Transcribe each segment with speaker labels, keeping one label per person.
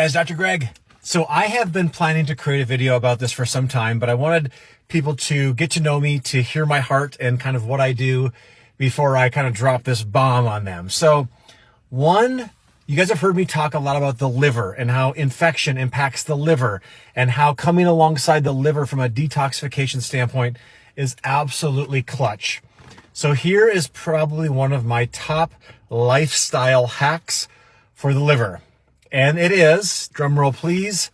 Speaker 1: Guys, Dr. Greg. So I have been planning to create a video about this for some time, but I wanted people to get to know me, to hear my heart and kind of what I do before I kind of drop this bomb on them. So one, you guys have heard me talk a lot about the liver and how infection impacts the liver and how coming alongside the liver from a detoxification standpoint is absolutely clutch. So here is probably one of my top lifestyle hacks for the liver. And it is, drum roll please,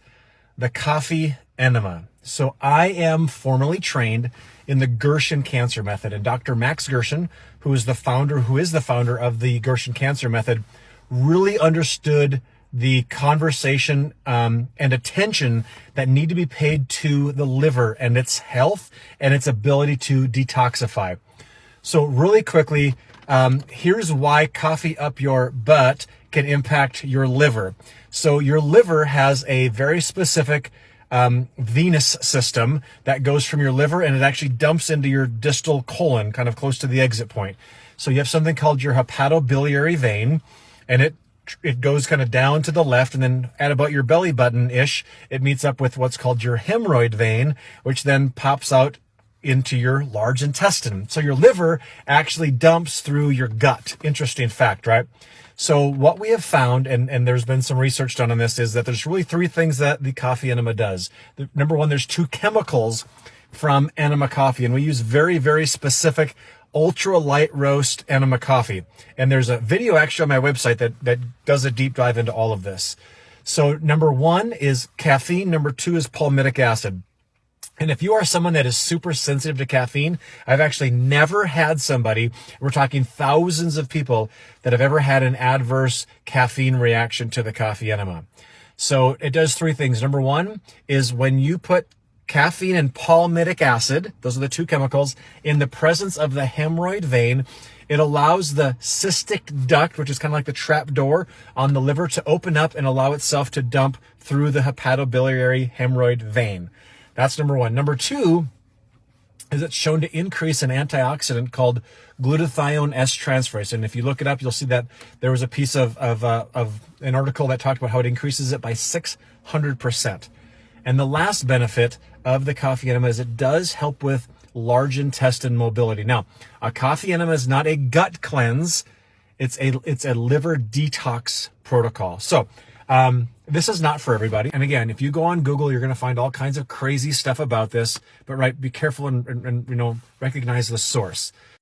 Speaker 1: the coffee enema. So I am formally trained in the Gerson cancer method, and Dr. Max Gerson, who is the founder of the Gerson cancer method, really understood the conversation and attention that need to be paid to the liver and its health and its ability to detoxify. So really quickly, here's why coffee up your butt can impact your liver. So your liver has a very specific venous system that goes from your liver and it actually dumps into your distal colon, kind of close to the exit point. So you have something called your hepatobiliary vein, and it goes kind of down to the left, and then at about your belly button-ish, it meets up with what's called your hemorrhoid vein, which then pops out into your large intestine. So your liver actually dumps through your gut. Interesting fact, right? So what we have found, and there's been some research done on this, is that there's really three things that the coffee enema does. Number one, there's two chemicals from enema coffee, and we use very, very specific ultra light roast enema coffee. And there's a video actually on my website that does a deep dive into all of this. So number one is caffeine. Number two is palmitic acid. And if you are someone that is super sensitive to caffeine, I've actually never had somebody, we're talking thousands of people, that have ever had an adverse caffeine reaction to the coffee enema. So it does three things. Number one is when you put caffeine and palmitic acid, those are the two chemicals, in the presence of the hemorrhoid vein, it allows the cystic duct, which is kind of like the trap door on the liver, to open up and allow itself to dump through the hepatobiliary hemorrhoid vein. That's number one. Number two is it's shown to increase an antioxidant called glutathione S-transferase. And if you look it up, you'll see that there was a piece of an article that talked about how it increases it by 600%. And the last benefit of the coffee enema is it does help with large intestine mobility. Now, a coffee enema is not a gut cleanse. It's a liver detox protocol. So, this is not for everybody. And again, if you go on Google, you're going to find all kinds of crazy stuff about this, but be careful and recognize the source.